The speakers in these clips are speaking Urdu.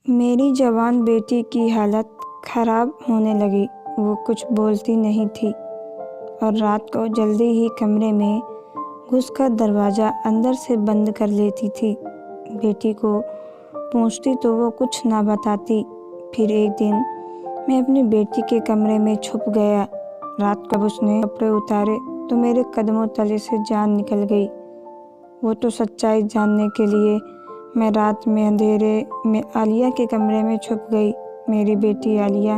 میری جوان بیٹی کی حالت خراب ہونے لگی۔ وہ کچھ بولتی نہیں تھی اور رات کو جلدی ہی کمرے میں گھس کر دروازہ اندر سے بند کر لیتی تھی۔ بیٹی کو پوچھتی تو وہ کچھ نہ بتاتی۔ پھر ایک دن میں اپنی بیٹی کے کمرے میں چھپ گیا۔ رات کو اس نے کپڑے اتارے تو میرے قدموں تلے سے جان نکل گئی۔ وہ تو سچائی جاننے کے لیے میں رات میں اندھیرے میں عالیہ کے کمرے میں چھپ گئی۔ میری بیٹی عالیہ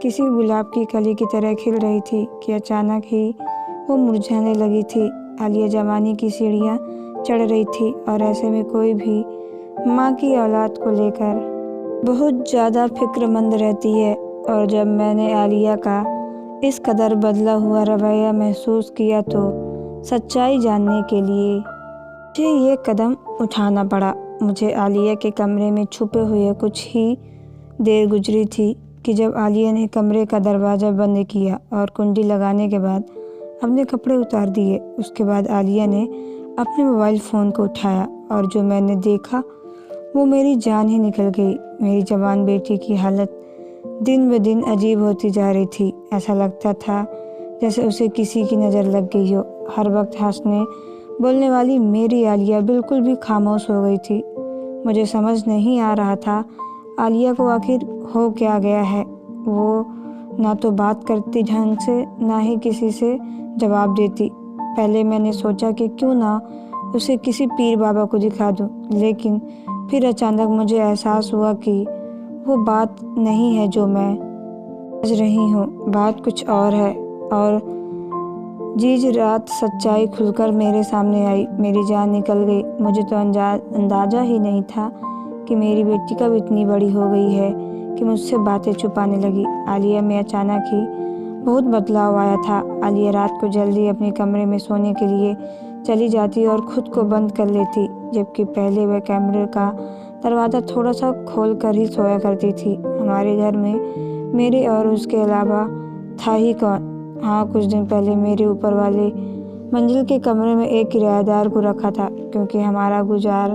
کسی گلاب کی کلی کی طرح کھل رہی تھی کہ اچانک ہی وہ مرجھانے لگی تھی۔ عالیہ جوانی کی سیڑھیاں چڑھ رہی تھی اور ایسے میں کوئی بھی ماں کی اولاد کو لے کر بہت زیادہ فکر مند رہتی ہے، اور جب میں نے عالیہ کا اس قدر بدلا ہوا رویہ محسوس کیا تو سچائی جاننے کے لیے مجھے یہ قدم اٹھانا پڑا۔ مجھے عالیہ کے کمرے میں چھپے ہوئے کچھ ہی دیر گزری تھی کہ جب عالیہ نے کمرے کا دروازہ بند کیا اور کنڈی لگانے کے بعد اپنے کپڑے اتار دیے۔ اس کے بعد عالیہ نے اپنے موبائل فون کو اٹھایا اور جو میں نے دیکھا وہ میری جان ہی نکل گئی۔ میری جوان بیٹی کی حالت دن بدن عجیب ہوتی جا رہی تھی۔ ایسا لگتا تھا جیسے اسے کسی کی نظر لگ گئی ہو۔ ہر وقت ہنسنے بولنے والی میری عالیہ بالکل بھی خاموش ہو گئی تھی۔ مجھے سمجھ نہیں آ رہا تھا عالیہ کو آخر ہو کیا گیا ہے۔ وہ نہ تو بات کرتی ڈھنگ سے، نہ ہی کسی سے جواب دیتی۔ پہلے میں نے سوچا کہ کیوں نہ اسے کسی پیر بابا کو دکھا دوں، لیکن پھر اچانک مجھے احساس ہوا کہ وہ بات نہیں ہے جو میں سمجھ رہی ہوں، بات کچھ اور ہے۔ اور جیج رات سچائی کھل کر میرے سامنے آئی۔ میری جان نکل گئی۔ مجھے تو اندازہ ہی نہیں تھا کہ میری بیٹی کب اتنی بڑی ہو گئی ہے کہ مجھ سے باتیں چھپانے لگی۔ عالیہ میں اچانک ہی بہت بدلاؤ آیا تھا۔ عالیہ رات کو جلدی اپنے کمرے میں سونے کے لیے چلی جاتی اور خود کو بند کر لیتی، جبکہ پہلے وہ کمرے کا دروازہ تھوڑا سا کھول کر ہی سویا کرتی تھی۔ ہمارے گھر میں میرے اور اس کے علاوہ تھا ہی کون؟ ہاں، کچھ دن پہلے میرے اوپر والے منزل کے کمرے میں ایک کرایہ دار کو رکھا تھا، کیونکہ ہمارا گزار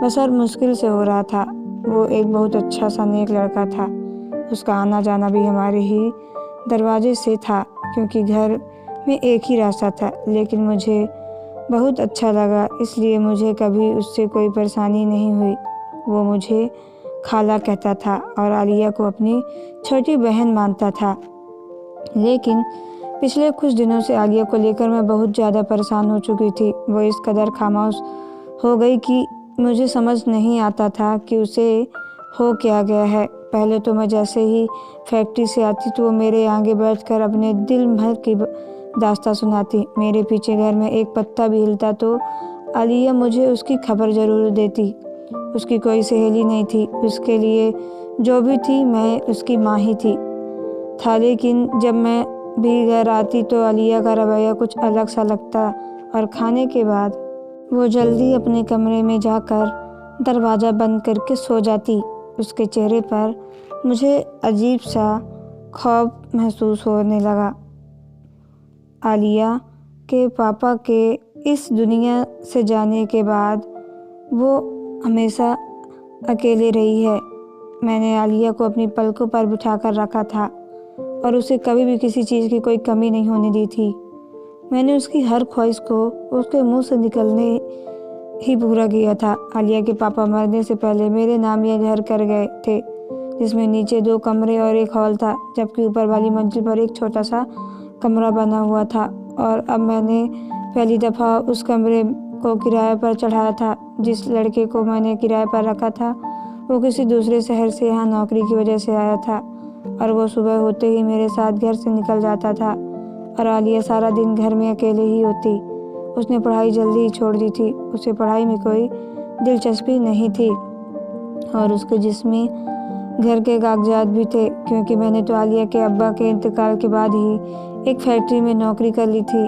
بسر مشکل سے ہو رہا تھا۔ وہ ایک بہت اچھا سا نیک لڑکا تھا۔ اس کا آنا جانا بھی ہمارے ہی دروازے سے تھا، کیونکہ گھر میں ایک ہی راستہ تھا۔ لیکن مجھے بہت اچھا لگا، اس لیے مجھے کبھی اس سے کوئی پریشانی نہیں ہوئی۔ وہ مجھے خالہ کہتا تھا اور عالیہ کو اپنی چھوٹی بہن مانتا تھا۔ لیکن پچھلے کچھ دنوں سے عالیہ کو لے کر میں بہت زیادہ پریشان ہو چکی تھی۔ وہ اس قدر خاموش ہو گئی کہ مجھے سمجھ نہیں آتا تھا کہ اسے ہو کیا گیا ہے۔ پہلے تو میں جیسے ہی فیکٹری سے آتی تو وہ میرے آگے بیٹھ کر اپنے دل بھر کی داستان سناتی۔ میرے پیچھے گھر میں ایک پتا بھی ہلتا تو عالیہ مجھے اس کی خبر ضرور دیتی۔ اس کی کوئی سہیلی نہیں تھی، اس کے لیے جو بھی تھی میں اس کی ماں ہی تھا۔ لیکن جب میں بھی گھر آتی تو عالیہ کا رویہ کچھ الگ سا لگتا اور کھانے کے بعد وہ جلدی اپنے کمرے میں جا کر دروازہ بند کر کے سو جاتی۔ اس کے چہرے پر مجھے عجیب سا خوف محسوس ہونے لگا۔ عالیہ کے پاپا کے اس دنیا سے جانے کے بعد وہ ہمیشہ اکیلے رہی ہے۔ میں نے عالیہ کو اپنی پلکوں پر بٹھا کر رکھا تھا اور اسے کبھی بھی کسی چیز کی کوئی کمی نہیں ہونے دی تھی۔ میں نے اس کی ہر خواہش کو اس کے منہ سے نکلنے ہی پورا کیا تھا۔ عالیہ کے پاپا مرنے سے پہلے میرے نام یہ گھر کر گئے تھے، جس میں نیچے 2 کمرے اور ایک ہال تھا، جبکہ اوپر والی منزل پر ایک چھوٹا سا کمرہ بنا ہوا تھا۔ اور اب میں نے پہلی دفعہ اس کمرے کو کرایہ پر چڑھایا تھا۔ جس لڑکے کو میں نے کرایہ پر رکھا تھا وہ کسی دوسرے شہر سے یہاں نوکری کی وجہ سے آیا تھا، اور وہ صبح ہوتے ہی میرے ساتھ گھر سے نکل جاتا تھا اور عالیہ سارا دن گھر میں اکیلے ہی ہوتی۔ اس نے پڑھائی جلدی ہی چھوڑ دی تھی۔ اسے پڑھائی میں کوئی دلچسپی نہیں تھی اور اس کے جسم میں گھر کے کاغذات بھی تھے، کیونکہ میں نے تو عالیہ کے ابا کے انتقال کے بعد ہی ایک فیکٹری میں نوکری کر لی تھی۔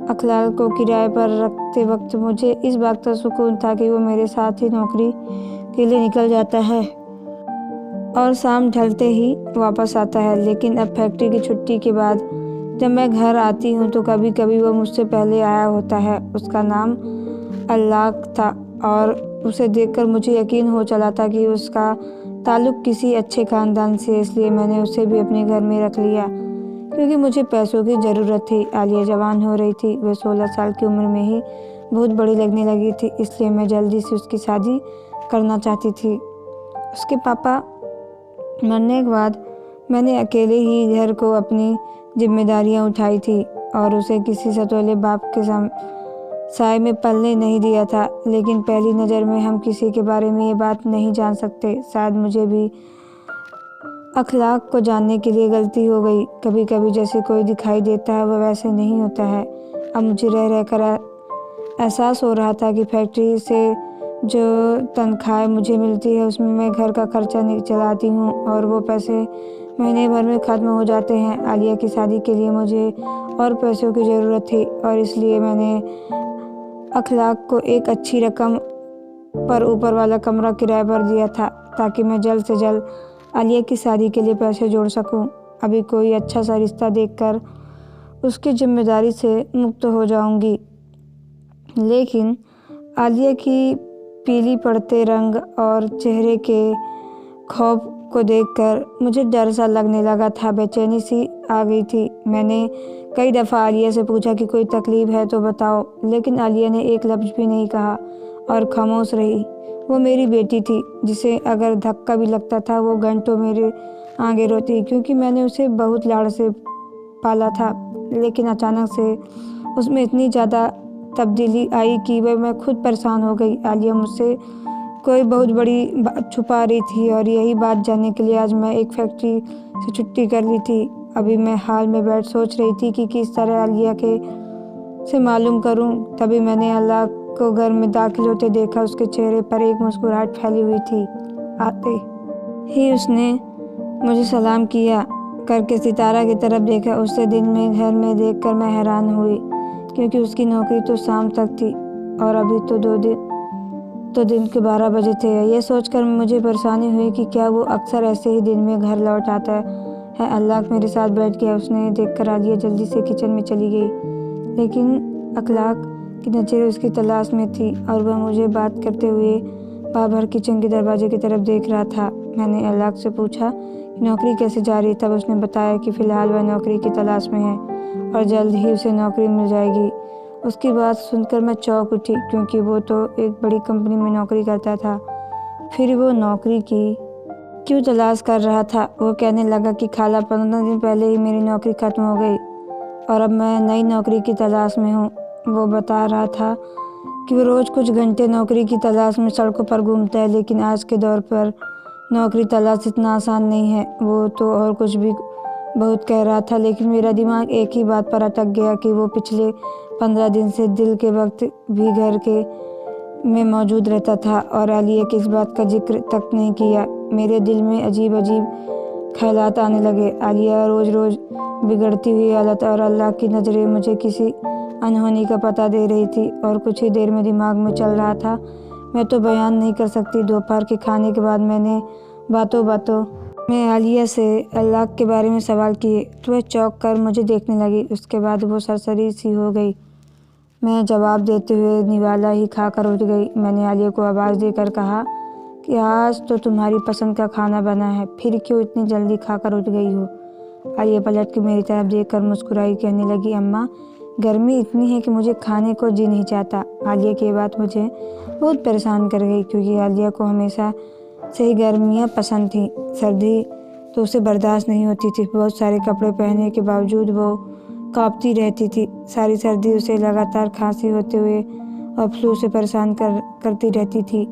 اخلال کو کرایہ پر رکھتے وقت مجھے اس بات کا سکون تھا کہ وہ میرے ساتھ ہی نوکری کے لیے نکل جاتا ہے اور شام ڈھلتے ہی واپس آتا ہے۔ لیکن اب فیکٹری کی چھٹی کے بعد جب میں گھر آتی ہوں تو کبھی کبھی وہ مجھ سے پہلے آیا ہوتا ہے۔ اس کا نام اللہ تھا اور اسے دیکھ کر مجھے یقین ہو چلا تھا کہ اس کا تعلق کسی اچھے خاندان سے، اس لیے میں نے اسے بھی اپنے گھر میں رکھ لیا کیونکہ مجھے پیسوں کی ضرورت تھی۔ عالیہ جوان ہو رہی تھی، وہ 16 سال کی عمر میں ہی بہت بڑی لگنے لگی تھی، اس لیے میں جلدی سے اس کی شادی کرنا چاہتی تھی۔ اس کے پاپا مرنے کے بعد میں نے اکیلے ہی گھر کو اپنی ذمہ داریاں اٹھائی تھی اور اسے کسی ستولے باپ کے سائے میں پلنے نہیں دیا تھا، لیکن پہلی نظر میں ہم کسی کے بارے میں یہ بات نہیں جان سکتے۔ شاید مجھے بھی اخلاق کو جاننے کے لیے غلطی ہو گئی۔ کبھی کبھی جیسے کوئی دکھائی دیتا ہے وہ ویسے نہیں ہوتا ہے۔ اب مجھے رہ کر احساس ہو رہا تھا کہ فیکٹری سے جو تنخواہ مجھے ملتی ہے اس میں میں گھر کا خرچہ چلاتی ہوں اور وہ پیسے مہینے بھر میں ختم ہو جاتے ہیں۔ عالیہ کی شادی کے لیے مجھے اور پیسوں کی ضرورت تھی اور اس لیے میں نے اخلاق کو ایک اچھی رقم پر اوپر والا کمرہ کرائے پر دیا تھا تاکہ میں جلد سے جلد عالیہ کی شادی کے لیے پیسے جوڑ سکوں۔ ابھی کوئی اچھا سا رشتہ دیکھ کر اس کی ذمہ داری سے مکت ہو جاؤں گی۔ لیکن عالیہ کی پیلی پڑتے رنگ اور چہرے کے خوف کو دیکھ کر مجھے ڈر سا لگنے لگا تھا، بے چینی سی آ گئی تھی۔ میں نے کئی دفعہ عالیہ سے پوچھا کہ کوئی تکلیف ہے تو بتاؤ، لیکن عالیہ نے ایک لفظ بھی نہیں کہا اور خاموش رہی۔ وہ میری بیٹی تھی جسے اگر دھکا بھی لگتا تھا وہ گھنٹوں میرے آگے روتی، کیونکہ میں نے اسے بہت لاڑ سے پالا تھا۔ لیکن اچانک سے اس میں اتنی زیادہ تبدیلی آئی کہ میں خود پریشان ہو گئی۔ عالیہ مجھ سے کوئی بہت بڑی بات چھپا رہی تھی اور یہی بات جاننے کے لیے آج میں ایک فیکٹری سے چھٹی کر لی تھی۔ ابھی میں حال میں بیٹھ سوچ رہی تھی کہ کس طرح عالیہ سے معلوم کروں، تبھی میں نے اللہ کو گھر میں داخل ہوتے دیکھا۔ اس کے چہرے پر ایک مسکراہٹ پھیلی ہوئی تھی۔ آتے ہی اس نے مجھے سلام کیا کر کے ستارہ کی طرف دیکھا۔ اسے دن میں گھر میں دیکھ کر میں حیران ہوئی کیونکہ اس کی نوکری تو شام تک تھی اور ابھی تو دن کے 12 بجے تھے۔ یہ سوچ کر مجھے پریشانی ہوئی کہ کیا وہ اکثر ایسے ہی دن میں گھر لوٹ آتا ہے۔ اللہ میرے ساتھ بیٹھ گیا۔ اس نے دیکھ کر عالیہ جلدی سے کچن میں چلی گئی، لیکن اخلاق کی نظریں اس کی تلاش میں تھی اور وہ مجھے بات کرتے ہوئے بار بار کچن کے دروازے کی طرف دیکھ رہا تھا۔ میں نے اللہ سے پوچھا کہ نوکری کیسے جا رہی ہے، تب اس نے بتایا کہ فی الحال وہ نوکری کی تلاش میں ہے اور جلد ہی اسے نوکری مل جائے گی۔ اس کی بات سن کر میں چونک اٹھی کیونکہ وہ تو ایک بڑی کمپنی میں نوکری کرتا تھا، پھر وہ نوکری کی کیوں تلاش کر رہا تھا؟ وہ کہنے لگا کہ خالہ 15 دن پہلے ہی میری نوکری ختم ہو گئی اور اب میں نئی نوکری کی تلاش میں ہوں۔ وہ بتا رہا تھا کہ وہ روز کچھ گھنٹے نوکری کی تلاش میں سڑکوں پر گھومتا ہے، لیکن آج کے دور پر نوکری تلاش اتنا آسان نہیں ہے۔ وہ تو اور کچھ بھی بہت کہہ رہا تھا، لیکن میرا دماغ ایک ہی بات پر اٹک گیا کہ وہ پچھلے 15 دن سے دن کے وقت بھی گھر میں موجود رہتا تھا اور عالیہ کی اس بات کا ذکر تک نہیں کیا۔ میرے دل میں عجیب خیالات آنے لگے۔ عالیہ روز روز بگڑتی ہوئی حالت اور اللہ کی نظریں مجھے کسی انہونی کا پتہ دے رہی تھی اور کچھ ہی دیر میں دماغ میں چل رہا تھا، میں تو بیان نہیں کر سکتی۔ دوپہر کے کھانے کے بعد میں نے باتوں میں عالیہ سے اللہ کے بارے میں سوال کیے تو وہ چونک کر مجھے دیکھنے لگی۔ اس کے بعد وہ سرسری سی ہو گئی۔ میں جواب دیتے ہوئے نوالا ہی کھا کر اٹھ گئی۔ میں نے عالیہ کو آواز دے کر کہا کہ آج تو تمہاری پسند کا کھانا بنا ہے، پھر کیوں اتنی جلدی کھا کر اٹھ گئی ہو؟ عالیہ پلٹ کے میری طرف دیکھ کر مسکرائی، کہنے لگی اماں گرمی اتنی ہے کہ مجھے کھانے کو جی نہیں چاہتا۔ عالیہ کی یہ بات مجھے بہت پریشان کر گئی کیونکہ عالیہ کو ہمیشہ سے ہی گرمیاں پسند تھیں، سردی تو اسے برداشت نہیں ہوتی تھی۔ بہت سارے کپڑے پہننے کے باوجود وہ کانپتی رہتی تھی۔ ساری سردی اسے لگاتار کھانسی ہوتے ہوئے اور فلو سے پریشان کرتی رہتی تھی۔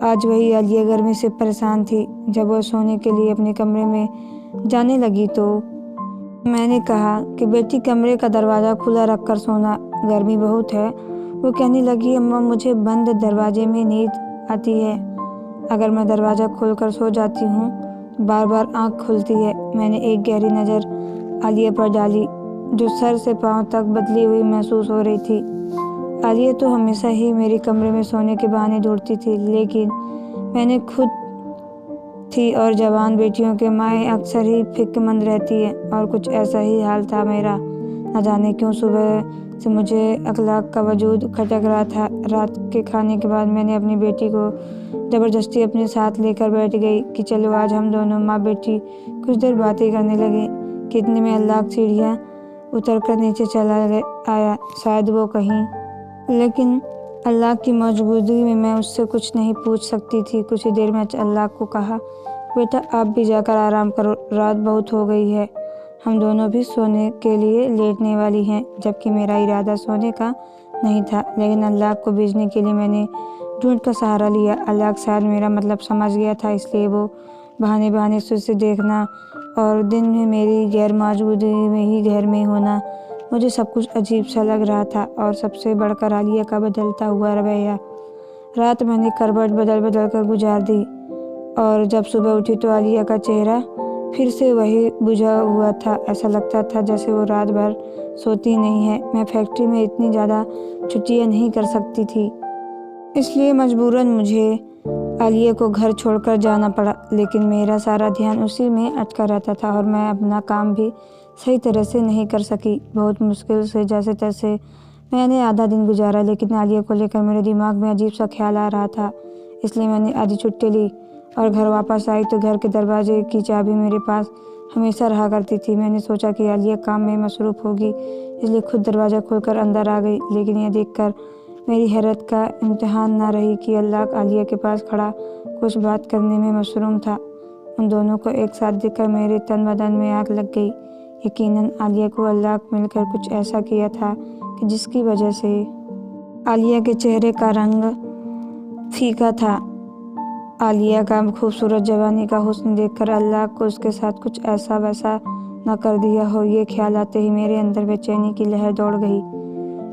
آج وہی عالیہ گرمی سے پریشان تھی۔ جب وہ سونے کے لیے اپنے کمرے میں جانے لگی تو میں نے کہا کہ بیٹی کمرے کا دروازہ کھلا رکھ کر سونا، گرمی بہت ہے۔ وہ کہنے لگی اماں مجھے بند دروازے میں نیند آتی ہے، اگر میں دروازہ کھول کر سو جاتی ہوں تو بار بار آنکھ کھلتی ہے۔ میں نے ایک گہری نظر عالیہ پر ڈالی جو سر سے پاؤں تک بدلی ہوئی محسوس ہو رہی تھی۔ عالیہ تو ہمیشہ ہی میرے کمرے میں سونے کے بہانے ڈھونڈتی تھی، لیکن میں نے خود تھی اور جوان بیٹیوں کے مائیں اکثر ہی فکر مند رہتی ہیں اور کچھ ایسا ہی حال تھا میرا۔ نہ جانے کیوں صبح سے مجھے اخلاق کا وجود کھٹک رہا تھا۔ رات کے کھانے کے بعد میں نے اپنی بیٹی کو زبردستی اپنے ساتھ لے کر بیٹھ گئی کہ چلو آج ہم دونوں ماں بیٹی کچھ دیر باتیں کرنے لگے کہ اتنے میں اللہ سیڑھیاں اتر کر نیچے چلا آیا، شاید وہ کہیں، لیکن اللہ کی موجودگی میں اس سے کچھ نہیں پوچھ سکتی تھی۔ کچھ ہی دیر میں اللہ کو کہا، بیٹا آپ بھی جا کر آرام کرو، رات بہت ہو گئی ہے، ہم دونوں بھی سونے کے لیے لیٹنے والی ہیں، جبکہ میرا ارادہ سونے کا نہیں تھا، لیکن اللہ کو بھیجنے کے لیے میں نے ڈھونڈ کا سہارا لیا۔ اللہ شاید میرا مطلب سمجھ گیا تھا، اس لیے وہ بہانے سے اسے دیکھنا اور دن میں میری غیر موجودگی میں ہی گھر میں ہونا، مجھے سب کچھ عجیب سا لگ رہا تھا، اور سب سے بڑھ کر عالیہ کا بدلتا ہوا رویہ۔ رات میں نے کروٹ بدل کر گزار دی، اور جب صبح اٹھی تو عالیہ کا چہرہ پھر سے وہی بجھا ہوا تھا، ایسا لگتا تھا جیسے وہ رات بھر سوتی نہیں ہے۔ میں فیکٹری میں اتنی زیادہ چھٹیاں نہیں کر سکتی تھی، اس لیے مجبوراً مجھے عالیہ کو گھر چھوڑ کر جانا پڑا، لیکن میرا سارا دھیان اسی میں اٹکا رہتا تھا اور میں اپنا کام بھی صحیح طرح سے نہیں کر سکی۔ بہت مشکل سے جیسے تیسے میں نے آدھا دن گزارا، لیکن عالیہ کو لے کر میرے دماغ میں عجیب سا خیال آ رہا تھا، اس لیے میں نے آدھی چھٹی لی اور گھر واپس آئی تو گھر کے دروازے کی چابی میرے پاس ہمیشہ رہا کرتی تھی۔ میں نے سوچا کہ عالیہ کام میں مصروف ہوگی، اس لیے خود دروازہ کھول کر اندر آ گئی، لیکن یہ دیکھ کر میری حیرت کا امتحان نہ رہی کہ اللہ عالیہ کے پاس کھڑا کچھ بات کرنے میں مصروف تھا۔ ان دونوں کو ایک ساتھ دیکھ کر میرے تن بدن میں آگ لگ گئی۔ یقیناً عالیہ کو اللہ مل کر کچھ ایسا کیا تھا کہ جس کی وجہ سے عالیہ کے چہرے کا رنگ پھیکا تھا۔ عالیہ کا خوبصورت جوانی کا حسن دیکھ کر اللہ کو اس کے ساتھ کچھ ایسا ویسا نہ کر دیا ہو، یہ خیال آتے ہی میرے اندر بے چینی کی لہر دوڑ گئی۔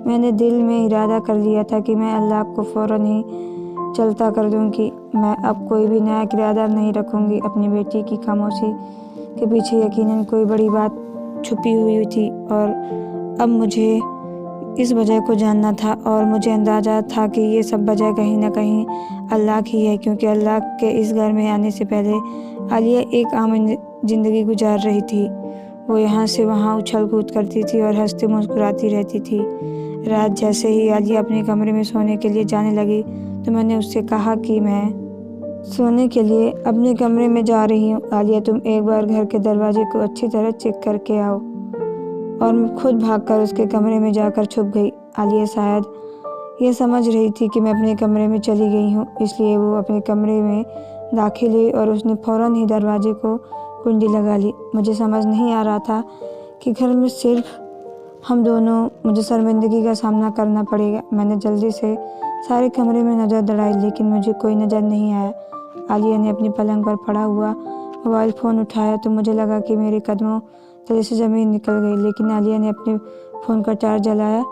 میں نے دل میں ارادہ کر لیا تھا کہ میں اللہ کو فوراً ہی چلتا کر دوں گی۔ میں اب کوئی بھی نیا ارادہ نہیں رکھوں گی۔ اپنی بیٹی کی خاموشی کے پیچھے یقیناً کوئی بڑی بات چھپی ہوئی تھی، اور اب مجھے اس وجہ کو جاننا تھا، اور مجھے اندازہ تھا کہ یہ سب وجہ کہیں نہ کہیں اللہ کی ہے، کیونکہ اللہ کے اس گھر میں آنے سے پہلے عالیہ ایک عام زندگی گزار رہی تھی۔ وہ یہاں سے وہاں اچھل کود کرتی تھی اور ہنستی مسکراتی رہتی تھی۔ رات جیسے ہی عالیہ اپنے کمرے میں سونے کے لیے جانے لگی تو میں نے اس سے کہا کہ میں سونے کے لیے اپنے کمرے میں جا رہی ہوں، عالیہ تم ایک بار گھر کے دروازے کو اچھی طرح چیک کر کے آؤ۔ اور میں خود بھاگ کر اس کے کمرے میں جا کر چھپ گئی۔ عالیہ شاید یہ سمجھ رہی تھی کہ میں اپنے کمرے میں چلی گئی ہوں، اس لیے وہ اپنے کمرے میں داخل ہوئی اور اس نے فوراً ہی دروازے کو کنڈی لگا لی۔ مجھے سمجھ نہیں آ رہا تھا کہ گھر میں صرف ہم دونوں، مجھے شرمندگی کا سامنا کرنا پڑے گا۔ میں نے جلدی سے سارے کمرے میں نظر دوڑائی، لیکن مجھے کوئی نظر نہیں آیا۔ عالیہ نے اپنی پلنگ پر پڑا ہوا موبائل فون اٹھایا تو مجھے لگا کہ میرے قدموں تلے سے زمین نکل گئی، لیکن عالیہ نے اپنے فون کا ٹارچ جلایا۔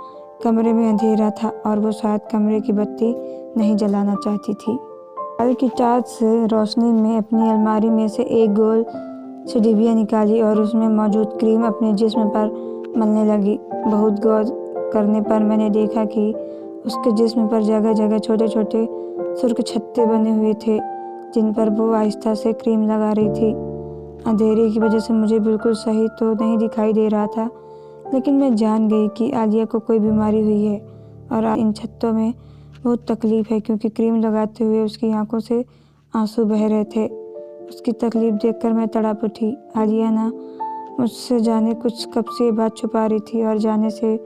کمرے میں اندھیرا تھا اور وہ شاید کمرے کی بتی نہیں جلانا چاہتی تھی۔ موبائل کی ٹارچ سے روشنی میں اپنی الماری میں سے ایک گول سی ڈبیا نکالی اور اس میں موجود کریم اپنے جسم پر ملنے لگی۔ بہت غور کرنے پر میں نے دیکھا کہ اس کے جسم پر جگہ جگہ چھوٹے چھوٹے سرخ چھٹے بنے ہوئے تھے، جن پر وہ آہستہ سے کریم لگا رہی تھی۔ اندھیرے کی وجہ سے مجھے بالکل صحیح تو نہیں دکھائی دے رہا تھا، لیکن میں جان گئی کہ عالیہ کو کوئی بیماری ہوئی ہے، اور ان چھٹوں میں بہت تکلیف ہے، کیونکہ کریم لگاتے ہوئے اس کی آنکھوں سے آنسو بہہ رہے تھے۔ اس کی تکلیف دیکھ کر میں تڑپ اٹھی۔ عالیہ نہ مجھ سے جانے کچھ کب سے یہ بات چھپا رہی تھی، اور جانے سے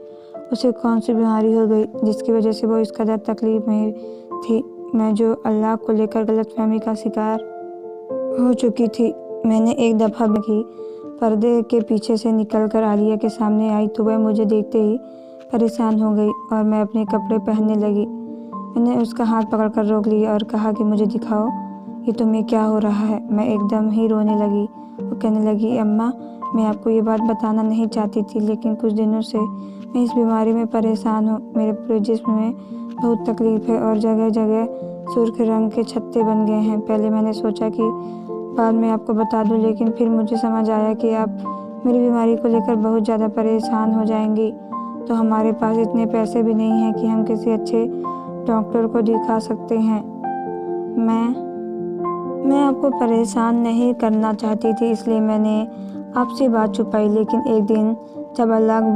اسے کون سی بیماری ہو گئی جس کی وجہ سے وہ اس قدر تکلیف میں تھی۔ میں جو اللہ کو لے کر غلط فہمی کا شکار ہو چکی تھی۔ میں نے ایک دفعہ کی پردے کے پیچھے سے نکل کر عالیہ کے سامنے آئی تو وہ مجھے دیکھتے ہی پریشان ہو گئی اور میں اپنے کپڑے پہننے لگی۔ میں نے اس کا ہاتھ پکڑ کر روک لیا اور کہا کہ مجھے دکھاؤ، یہ تمہیں کیا ہو رہا ہے؟ میں ایک دم ہی رونے لگی۔ وہ کہنے لگی، اماں میں آپ کو یہ بات بتانا نہیں چاہتی تھی، لیکن کچھ دنوں سے میں اس بیماری میں پریشان ہوں۔ میرے پورے جسم میں بہت تکلیف ہے اور جگہ جگہ سرخ رنگ کے چھٹے بن گئے ہیں۔ پہلے میں نے سوچا کہ بعد میں آپ کو بتا دوں، لیکن پھر مجھے سمجھ آیا کہ آپ میری بیماری کو لے کر بہت زیادہ پریشان ہو جائیں گی، تو ہمارے پاس اتنے پیسے بھی نہیں ہیں کہ ہم کسی اچھے ڈاکٹر کو دکھا سکتے ہیں۔ میں آپ کو پریشان نہیں کرنا چاہتی تھی، اس لیے میں نے آپ سے بات چھپائی، لیکن ایک دن جب اللہ